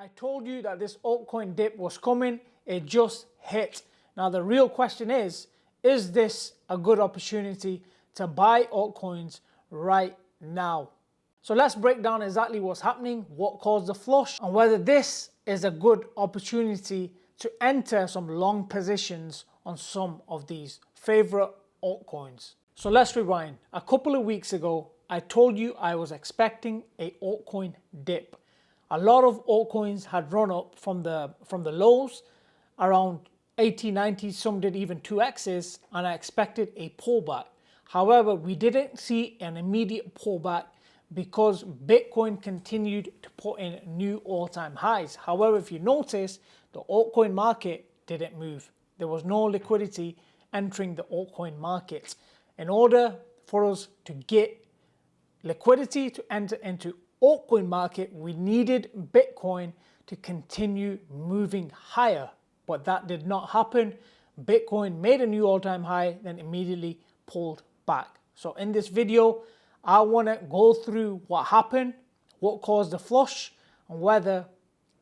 I told you that this altcoin dip was coming, it just hit. Now the real question is this a good opportunity to buy altcoins right now? So let's break down exactly what's happening, what caused the flush, and whether this is a good opportunity to enter some long positions on some of these favorite altcoins. So let's rewind. A couple of weeks ago, I told you I was expecting a altcoin dip. A lot of altcoins had run up from the lows around 80, 90, some did even 2x's, and I expected a pullback. However, we didn't see an immediate pullback because Bitcoin continued to put in new all-time highs. However, if you notice, the altcoin market didn't move. There was no liquidity entering the altcoin market. In order for us to get liquidity to enter into altcoin market, we needed Bitcoin to continue moving higher, but that did not happen. Bitcoin made a new all-time high, then immediately pulled back. So in this video, I want to go through what happened, what caused the flush, and whether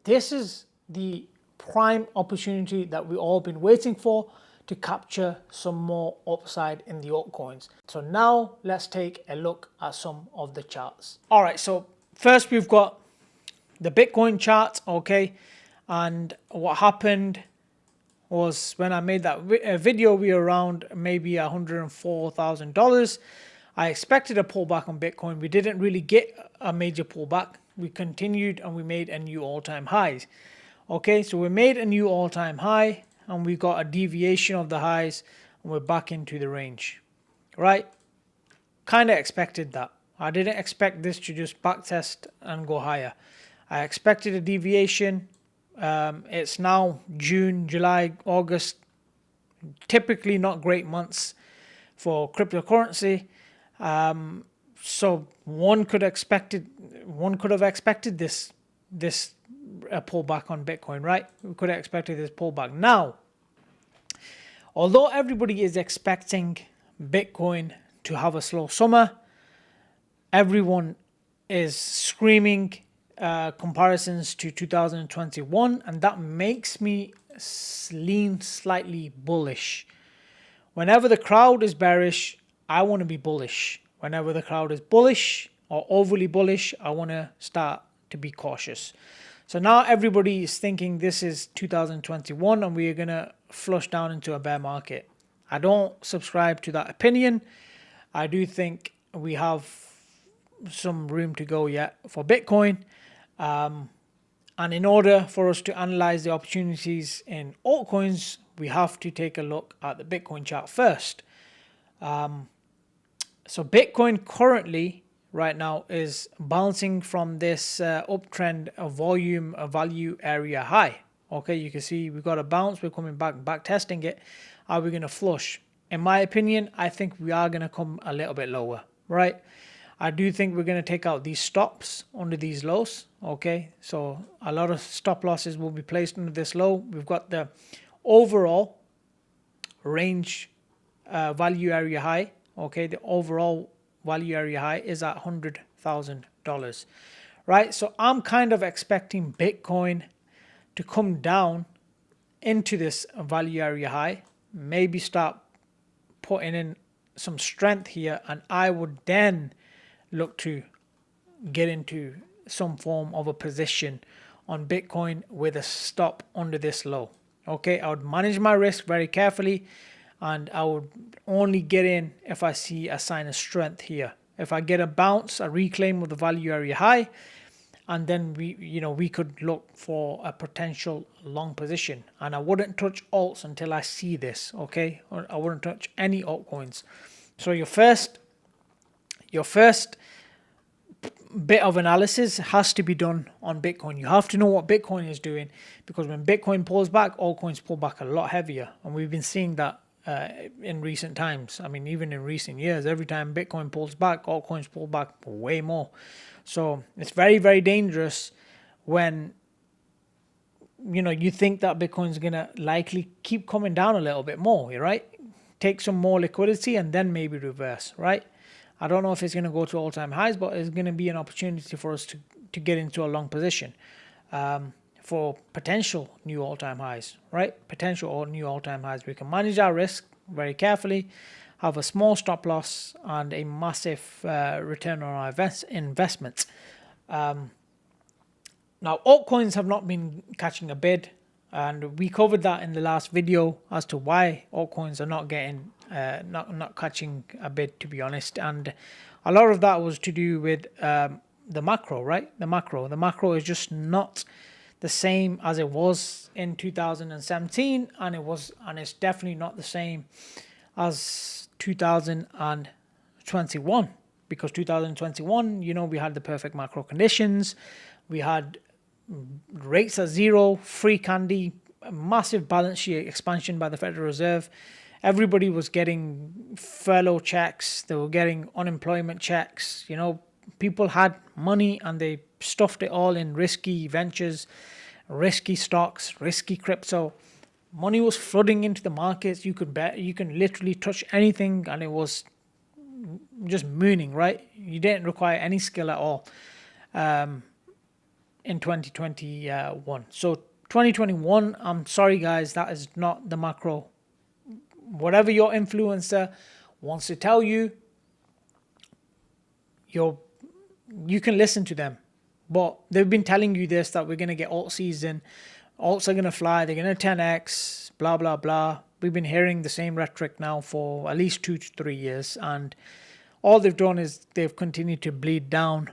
this is the prime opportunity that we've all been waiting for to capture some more upside in the altcoins. So now let's take a look at some of the charts. All right, so first we've got the Bitcoin chart, okay? And what happened was when I made that video, we were around maybe $104,000. I expected a pullback on Bitcoin. We didn't really get a major pullback. We continued and we made a new all-time high. Okay, so we made a new all-time high and we got a deviation of the highs and we're back into the range, right? Kind of expected that. I didn't expect this to just backtest and go higher. I expected a deviation. It's now June, July, August. Typically not great months for cryptocurrency. So one could have expected this pullback on Bitcoin, right? We could have expected this pullback. Now, although everybody is expecting Bitcoin to have a slow summer, everyone is screaming comparisons to 2021, and that makes me lean slightly bullish. Whenever the crowd is bearish, I want to be bullish. Whenever the crowd is bullish or overly bullish, I want to start to be cautious. So now everybody is thinking this is 2021 and we are going to flush down into a bear market. I don't subscribe to that opinion. I do think we have some room to go yet for Bitcoin. And in order for us to analyze the opportunities in altcoins, we have to take a look at the Bitcoin chart first. So Bitcoin currently right now is bouncing from this uptrend volume value area high. Okay, you can see we got a bounce, we're coming back testing it. Are we going to flush? In my opinion, I think we are going to come a little bit lower, right? I do think we're going to take out these stops under these lows. Okay, so a lot of stop losses will be placed under this low. We've got the overall range value area high. Okay, the overall value area high is at $100,000, right? So I'm kind of expecting Bitcoin to come down into this value area high, maybe start putting in some strength here, and I would then look to get into some form of a position on Bitcoin with a stop under this low. Okay, I would manage my risk very carefully, and I would only get in if I see a sign of strength here. If I get a bounce, a reclaim of the value area high, and then we could look for a potential long position. And I wouldn't touch alts until I see this, okay? Or I wouldn't touch any altcoins. So your first bit of analysis has to be done on Bitcoin. You have to know what Bitcoin is doing, because when Bitcoin pulls back, altcoins pull back a lot heavier, and we've been seeing that in recent times. I mean, even in recent years, every time Bitcoin pulls back, altcoins pull back way more. So it's very, very dangerous when you think that Bitcoin's gonna likely keep coming down a little bit more, right? Take some more liquidity and then maybe reverse, right? I don't know if it's going to go to all-time highs, but it's going to be an opportunity for us to get into a long position. for potential new all-time highs, right? Potential new all-time highs. We can manage our risk very carefully, have a small stop loss and a massive return on our investments. Now, altcoins have not been catching a bid, and we covered that in the last video as to why altcoins are not getting, not catching a bid, to be honest. And a lot of that was to do with the macro, right? The macro is just not the same as it was in 2017, and it's definitely not the same as 2021, because 2021, you know, we had the perfect macro conditions. We had rates at zero, free candy, massive balance sheet expansion by the Federal Reserve. Everybody was getting furlough checks. They were getting unemployment checks. You know, people had money and they stuffed it all in risky ventures, risky stocks, risky crypto. Money was flooding into the markets. You could bet, you can literally touch anything and it was just mooning, right? You didn't require any skill at all. In 2021. So 2021, I'm sorry guys, that is not the macro. Whatever your influencer wants to tell you, you can listen to them. But they've been telling you this, that we're going to get alt season, alts are going to fly, they're going to 10x, blah, blah, blah. We've been hearing the same rhetoric now for at least 2 to 3 years. And all they've done is they've continued to bleed down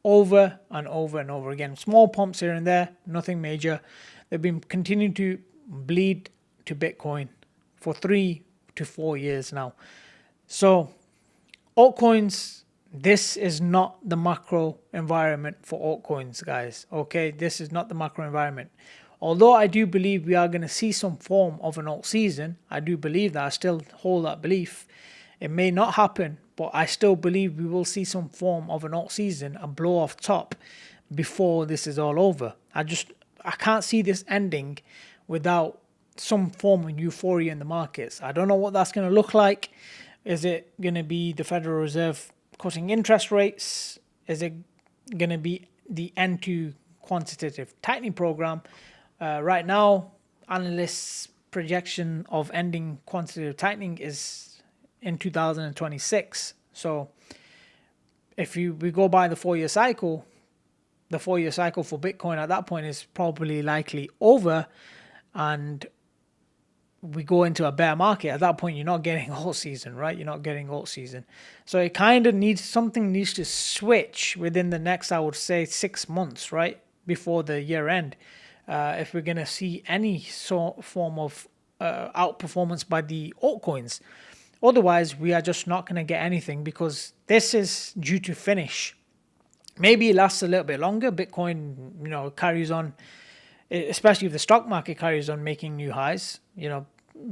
over and over and over again. Small pumps here and there, nothing major. They've been continuing to bleed to Bitcoin for 3 to 4 years now. So altcoins, this is not the macro environment for altcoins, guys. Okay, this is not the macro environment. Although I do believe we are going to see some form of an alt season, I do believe that. I still hold that belief. It may not happen, but I still believe we will see some form of an alt season, a blow off top before this is all over. I can't see this ending without some form of euphoria in the markets. I don't know what that's going to look like. Is it going to be the Federal Reserve cutting interest rates? Is it going to be the end to quantitative tightening program? Right now, analysts' projection of ending quantitative tightening is in 2026. So if we go by the 4-year cycle, the 4-year cycle for Bitcoin at that point is probably likely over, and we go into a bear market. At that point, you're not getting alt season, right? You're not getting alt season. So it kind of something needs to switch within the next, I would say, 6 months, right? Before the year end. If we're going to see any form of outperformance by the altcoins. Otherwise, we are just not going to get anything, because this is due to finish. Maybe it lasts a little bit longer. Bitcoin, you know, carries on, especially if the stock market carries on making new highs. You know,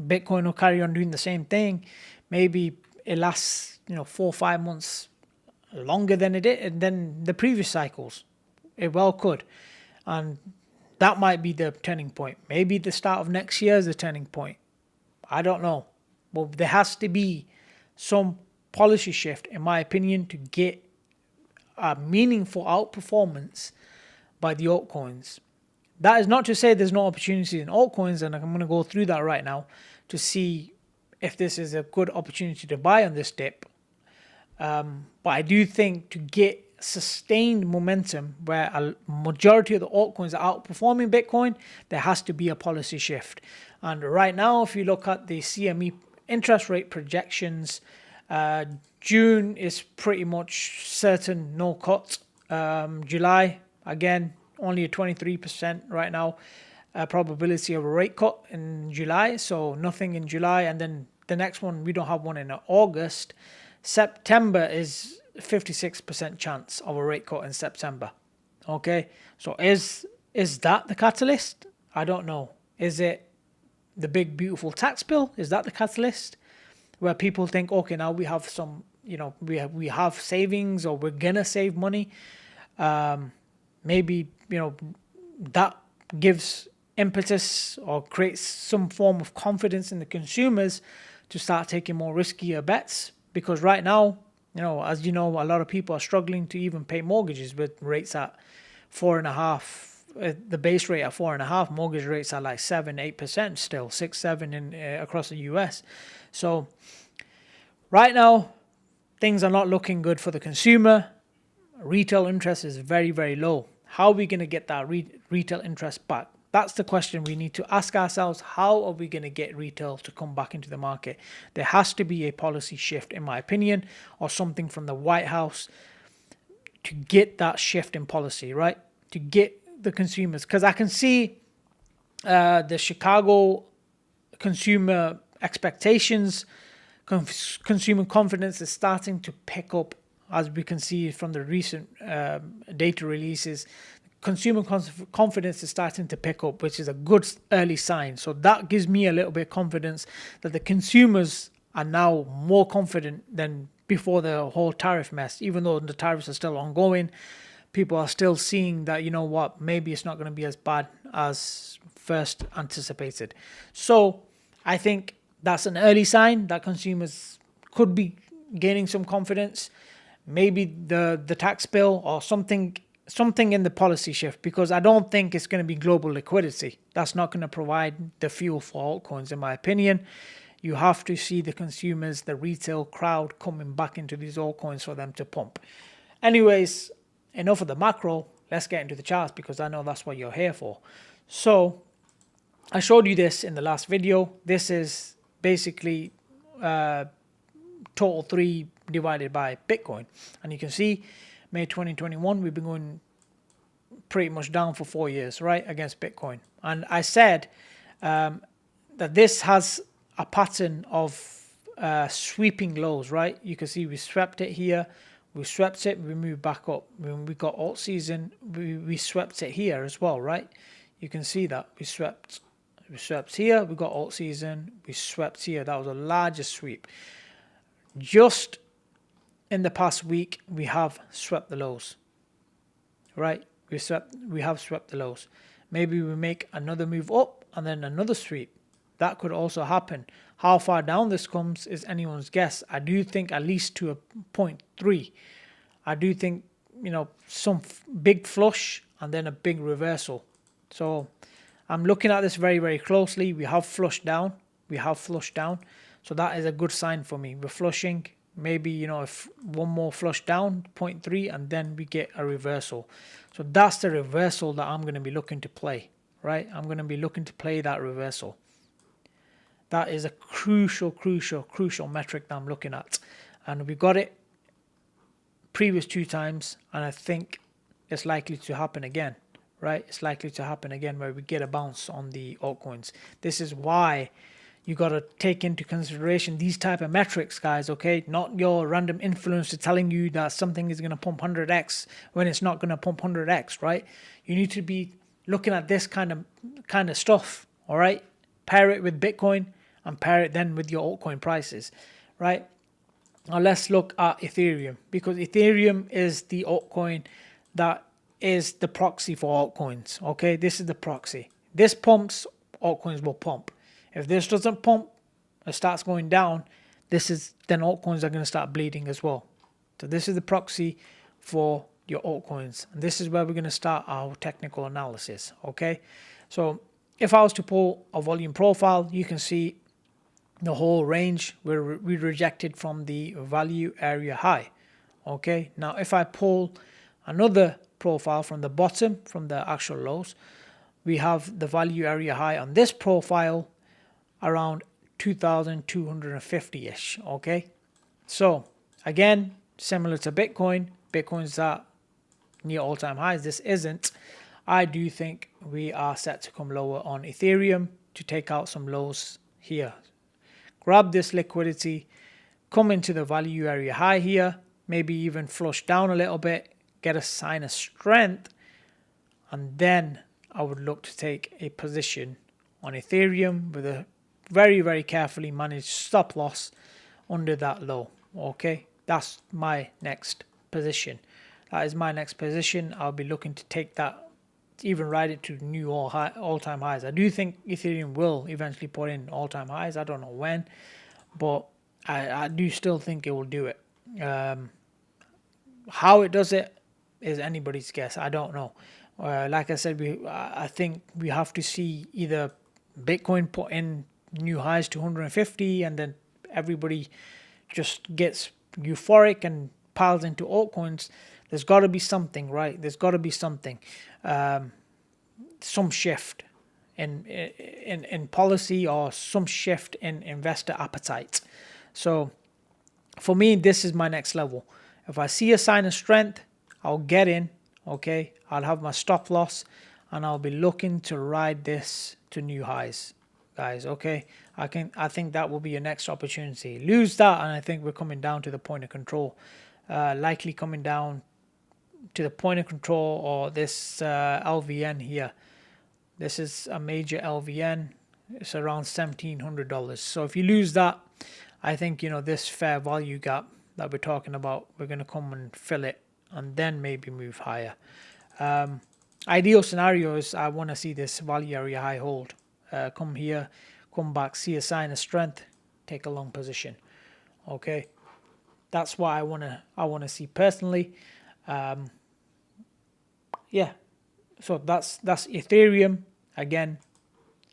Bitcoin will carry on doing the same thing. Maybe it lasts, 4 or 5 months longer than it did than the previous cycles. It well could. And that might be the turning point. Maybe the start of next year is the turning point. I don't know. But there has to be some policy shift, in my opinion, to get a meaningful outperformance by the altcoins. That is not to say there's no opportunity in altcoins, and I'm going to go through that right now to see if this is a good opportunity to buy on this dip. But I do think to get sustained momentum where a majority of the altcoins are outperforming Bitcoin, there has to be a policy shift. And right now, if you look at the CME interest rate projections, June is pretty much certain no cut. July, again, only a 23% right now probability of a rate cut in July. So nothing in July. And then the next one, we don't have one in August. September is 56% chance of a rate cut in September. Okay, so is that the catalyst? I don't know. Is it the big beautiful tax bill? Is that the catalyst where people think, okay, now we have some, we have savings, or we're gonna save money? Maybe that gives impetus or creates some form of confidence in the consumers to start taking more riskier bets, because right now, as you know, a lot of people are struggling to even pay mortgages with rates at 4.5, the base rate at 4.5%, mortgage rates are like 7-8% still, 6-7 in across the US. So right now things are not looking good for the consumer. Retail interest is very, very low. How are we going to get that retail interest back? That's the question we need to ask ourselves. How are we going to get retail to come back into the market? There has to be a policy shift, in my opinion, or something from the White House to get that shift in policy, right? To get the consumers. Because I can see the Chicago consumer expectations, consumer confidence is starting to pick up, as we can see from the recent data releases. Consumer confidence is starting to pick up, which is a good early sign. So that gives me a little bit of confidence that the consumers are now more confident than before the whole tariff mess. Even though the tariffs are still ongoing, people are still seeing that, you know what, maybe it's not going to be as bad as first anticipated. So I think that's an early sign that consumers could be gaining some confidence. Maybe the tax bill or something in the policy shift, because I don't think it's going to be global liquidity. That's not going to provide the fuel for altcoins, in my opinion. You have to see the consumers, the retail crowd coming back into these altcoins for them to pump. Anyways, enough of the macro. Let's get into the charts, because I know that's what you're here for. So I showed you this in the last video. This is basically total 3 divided by Bitcoin. And you can see May 2021, we've been going pretty much down for 4 years, right, against Bitcoin. And I said that this has a pattern of sweeping lows, right? You can see we swept it here, we swept it, we moved back up. When we got Altseason, we swept it here as well, right? You can see that we swept here, we got Altseason, we swept here. That was the largest sweep. Just in the past week, we have swept the lows, right? We have swept the lows. Maybe we make another move up and then another sweep. That could also happen. How far down this comes is anyone's guess. I do think at least to a 0.3. I do think, you know, some big flush and then a big reversal. So I'm looking at this very, very closely. We have flushed down. So that is a good sign for me. We're flushing. Maybe, you know, if one more flush down, 0.3, and then we get a reversal. So that's the reversal that I'm going to be looking to play, right? I'm going to be looking to play that reversal. That is a crucial metric that I'm looking at. And we got it previous 2 times, and I think it's likely to happen again, right? It's likely to happen again where we get a bounce on the altcoins. This is why you got to take into consideration these type of metrics, guys, okay? Not your random influencer telling you that something is going to pump 100x when it's not going to pump 100x, right? You need to be looking at this kind of stuff, all right? Pair it with Bitcoin and pair it then with your altcoin prices, right? Now let's look at Ethereum, because Ethereum is the altcoin that is the proxy for altcoins, okay? This is the proxy. This pumps, altcoins will pump. If this doesn't pump, it starts going down, then altcoins are going to start bleeding as well. So this is the proxy for your altcoins. And this is where we're going to start our technical analysis, okay? So if I was to pull a volume profile, you can see the whole range where we rejected from the value area high, okay? Now, if I pull another profile from the bottom, from the actual lows, we have the value area high on this profile around 2,250-ish, okay? So again, similar to Bitcoin, Bitcoin's at near all-time highs. This isn't. I do think we are set to come lower on Ethereum to take out some lows here. Grab this liquidity, come into the value area high here, maybe even flush down a little bit, get a sign of strength, and then I would look to take a position on Ethereum with a very, very carefully managed stop loss under that low, okay? That's my next position. That is my next position. I'll be looking to take that, even ride it to new all-time highs. I do think Ethereum will eventually put in all-time highs. I don't know when, but I do still think it will do it. How it does it is anybody's guess. I don't know. Like I said, I think we have to see either Bitcoin put in new highs to 150 and then everybody just gets euphoric and piles into altcoins. There's got to be something, right? There's got to be something, some shift in policy or some shift in investor appetite. So for me, this is my next level. If I see a sign of strength, I'll get in. Okay, I'll have my stop loss, and I'll be looking to ride this to new highs, guys. Okay, I think that will be your next opportunity. Lose that, and I think we're coming down to the point of control. Likely coming down to the point of control or this LVN here. This is a major LVN. It's around $1,700. So if you lose that, I think this fair value gap that we're talking about, we're going to come and fill it and then maybe move higher. Ideal scenario is I want to see this value area high hold. Come here, come back, see a sign of strength, take a long position. Okay, that's what I want to see personally. Yeah, so that's Ethereum. Again,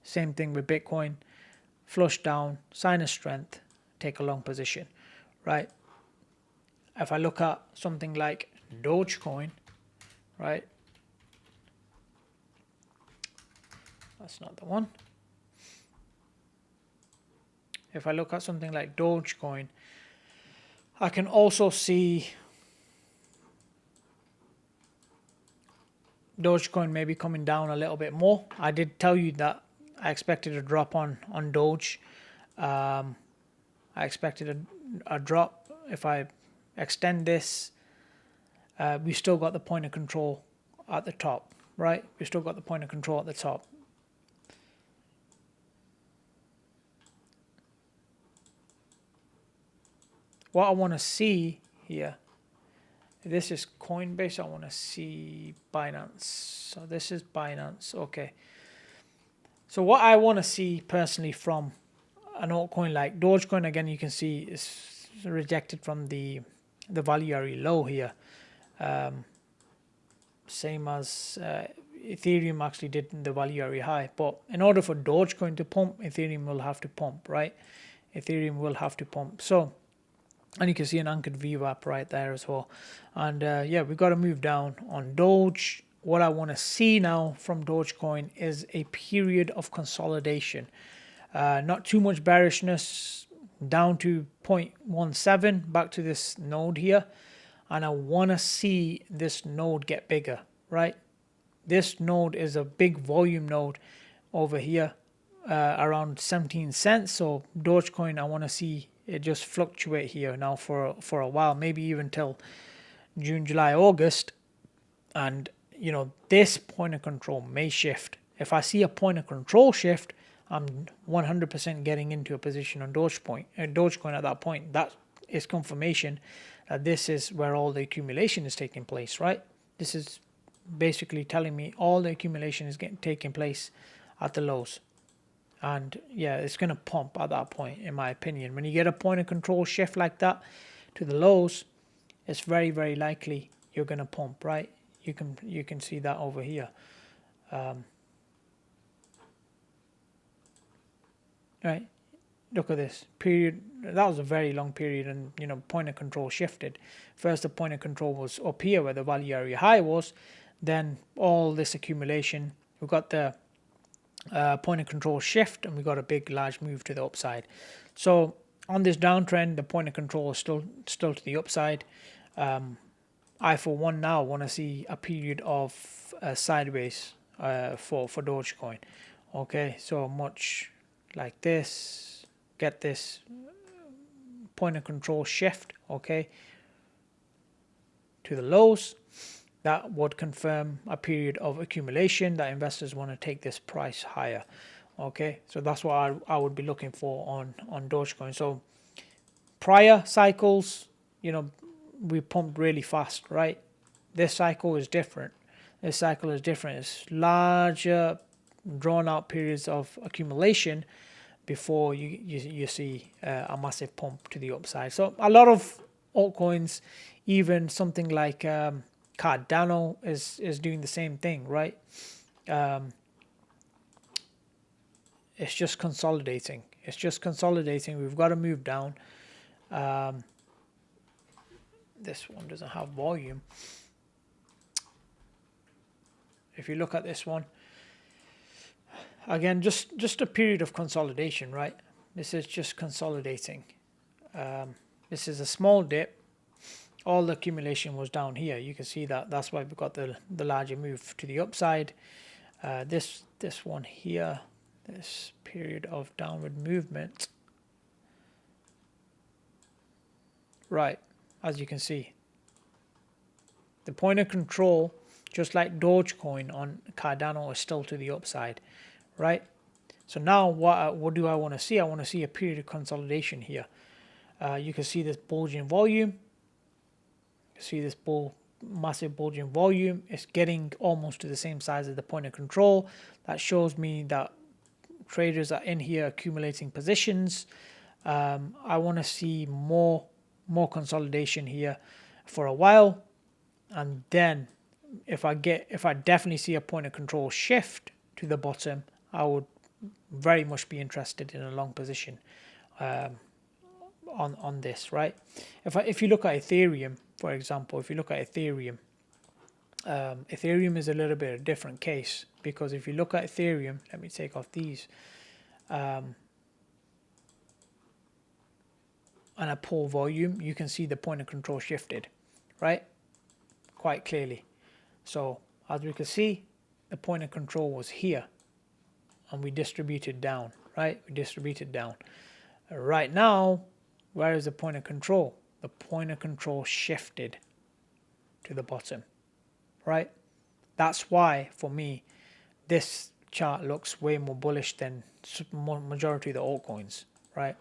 same thing with Bitcoin. Flush down, sign of strength, take a long position, right? If I look at something like Dogecoin, right? That's not the one. If I look at something like Dogecoin, I can also see Dogecoin maybe coming down a little bit more. I did tell you that I expected a drop on Doge. I expected a drop. If I extend this, we still got the point of control at the top, right? We still got the point of control at the top. What I want to see here, this is Coinbase. I want to see Binance. So this is Binance. Okay. So what I want to see personally from an altcoin like Dogecoin, again, you can see is rejected from the value area low here. Same as Ethereum actually did in the value area high. But in order for Dogecoin to pump, Ethereum will have to pump, right? Ethereum will have to pump. So, and you can see an anchored VWAP right there as well. And yeah, we've got to move down on Doge. What I want to see now from Dogecoin is a period of consolidation. Not too much bearishness, down to 0.17, back to this node here. And I want to see this node get bigger, right? This node is a big volume node over here, around 17 cents. So Dogecoin, I want to see it just fluctuate here now for a while, maybe even till June, July, August. And, this point of control may shift. If I see a point of control shift, I'm 100% getting into a position on Dogecoin at that point. That is confirmation that this is where all the accumulation is taking place, right? This is basically telling me all the accumulation is taking place at the lows. And yeah, it's going to pump at that point, in my opinion. When you get a point of control shift like that to the lows, it's very, very likely you're going to pump, right? You can see that over here. Right? Look at this period. That was a very long period, and point of control shifted. First, the point of control was up here where the value area high was. Then all this accumulation, we've got the point of control shift, and we got a big, large move to the upside. So on this downtrend, the point of control is still to the upside. I, for one, now want to see a period of sideways for Dogecoin. Okay, so much like this, get this point of control shift, okay, to the lows. That would confirm a period of accumulation that investors want to take this price higher. Okay, so that's what I would be looking for on Dogecoin. So prior cycles, we pumped really fast, right? This cycle is different. It's larger, drawn out periods of accumulation before you see a massive pump to the upside. So a lot of altcoins, even something like Cardano is doing the same thing, right? It's just consolidating. It's just consolidating. We've got to move down. This one doesn't have volume. If you look at this one, again, just a period of consolidation, right? This is just consolidating. This is a small dip. All the accumulation was down here. You can see that. That's why we've got the larger move to the upside. This one here, this period of downward movement. Right, as you can see, the point of control, just like Dogecoin on Cardano, is still to the upside, right? So now what do I want to see? I want to see a period of consolidation here. You can see this bulging volume. You see this massive bulging volume. It's getting almost to the same size as the point of control. That shows me that traders are in here accumulating positions. I want to see more consolidation here for a while, and then if I definitely see a point of control shift to the bottom, I would very much be interested in a long position on this, right? If you look at Ethereum, for example, if you look at Ethereum, Ethereum is a little bit of a different case, because if you look at Ethereum, let me take off these, and I pull volume, you can see the point of control shifted, right? Quite clearly. So as we can see, the point of control was here, and we distributed down, right? We distributed down. Right now, where is the point of control? The point of control shifted to the bottom, right? That's why, for me, this chart looks way more bullish than majority of the altcoins, right?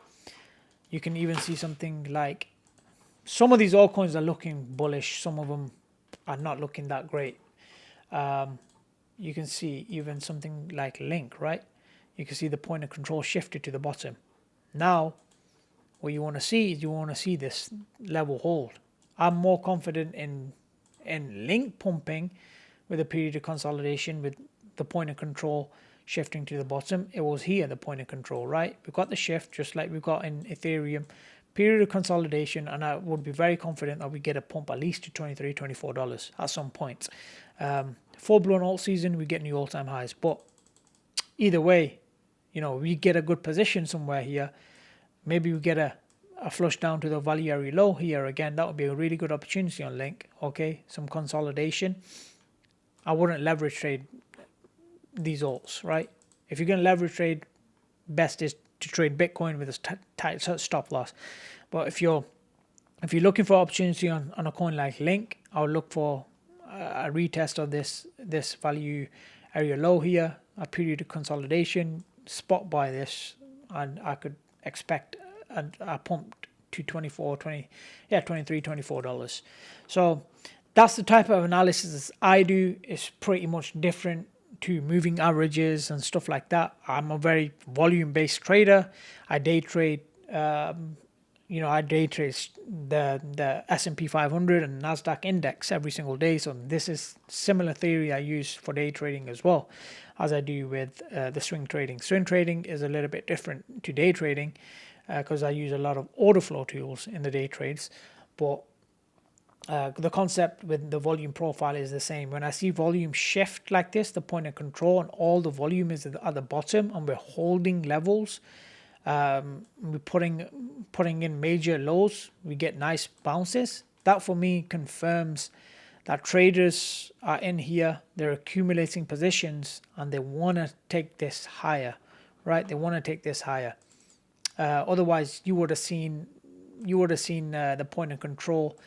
You can even see something like, some of these altcoins are looking bullish, some of them are not looking that great. You can see even something like Link, right? You can see the point of control shifted to the bottom. Now, what you want to see is you want to see this level hold. I'm more confident in Link pumping with a period of consolidation with the point of control shifting to the bottom. It was here, the point of control, right? We've got the shift just like we've got in Ethereum. Period of consolidation, and I would be very confident that we get a pump at least to $23, $24 at some point. Full-blown alt season, we get new all-time highs. But either way, you know, we get a good position somewhere here. Maybe we get a flush down to the value area low here again. That would be a really good opportunity on Link. Okay, some consolidation. I wouldn't leverage trade these alts, right? If you're going to leverage trade, best is to trade Bitcoin with a tight stop loss. But if you're looking for opportunity on a coin like Link, I would look for a retest of this value area low here, a period of consolidation, spot buy this, and I could expect a pump to $23, $24. So that's the type of analysis I do. Is pretty much different to moving averages and stuff like that. I'm a very volume-based trader. I day trade, I day trade the S&P 500 and Nasdaq index every single day. So this is similar theory I use for day trading as well as I do with the swing trading. Swing trading is a little bit different to day trading because I use a lot of order flow tools in the day trades, but the concept with the volume profile is the same. When I see volume shift like this, the point of control and all the volume is at the bottom, and we're holding levels, we're putting in major lows, we get nice bounces. That for me confirms that traders are in here, they're accumulating positions, and they want to take this higher, right? They want to take this higher. Otherwise, you would have seen the point of control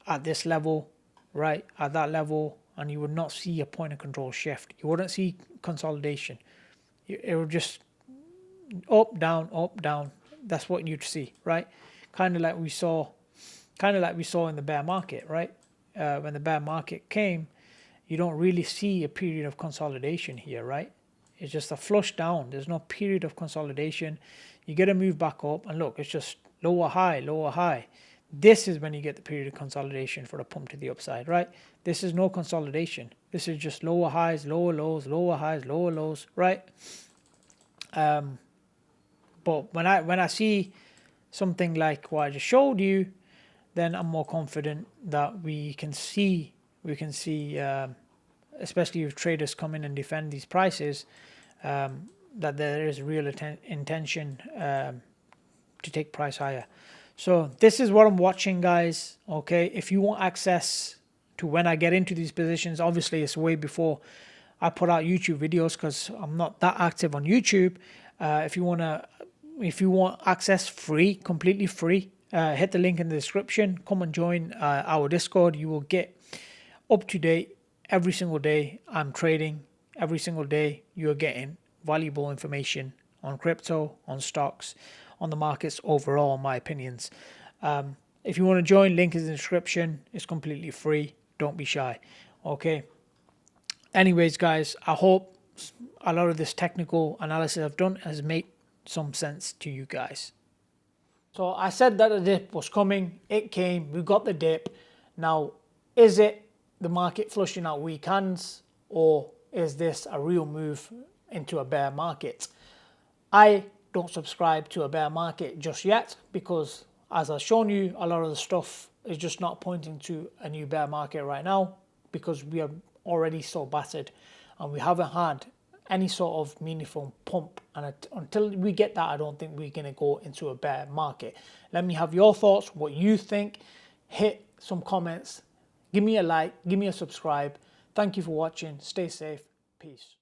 at this level, right, at that level, and you would not see a point of control shift. You wouldn't see consolidation. It would just up, down. That's what you'd see, right? Kind of like we saw in the bear market, right? When the bear market came, you don't really see a period of consolidation here, right? It's just a flush down. There's no period of consolidation. You get a move back up, and look, it's just lower high. this is when you get the period of consolidation for the pump to the upside, right? This is no consolidation. This is just lower highs, lower lows, lower highs, lower lows, right? But when I see something like what I just showed you, then I'm more confident that we can see, especially if traders come in and defend these prices, that there is real intention to take price higher. So this is what I'm watching, guys. Okay, if you want access to when I get into these positions, obviously it's way before I put out YouTube videos because I'm not that active on YouTube. If you want access free, completely free, hit the link in the description. Come and join our Discord. You will get up to date every single day. I'm trading every single day. You're getting valuable information on crypto, on stocks, on the markets overall, my opinions. If you want to join, link is in the description. It's completely free. Don't be shy. Okay. Anyways, guys, I hope a lot of this technical analysis I've done has made some sense to you guys. So I said that the dip was coming. It came. We got the dip. Now, is it the market flushing out weak hands, or is this a real move into a bear market? I don't subscribe to a bear market just yet because, as I've shown you, a lot of the stuff is just not pointing to a new bear market right now because we are already so battered and we haven't had any sort of meaningful pump, and until we get that, I don't think we're going to go into a bear market. Let me have your thoughts, what you think. Hit some comments, give me a like, give me a subscribe. Thank you for watching. Stay safe. Peace.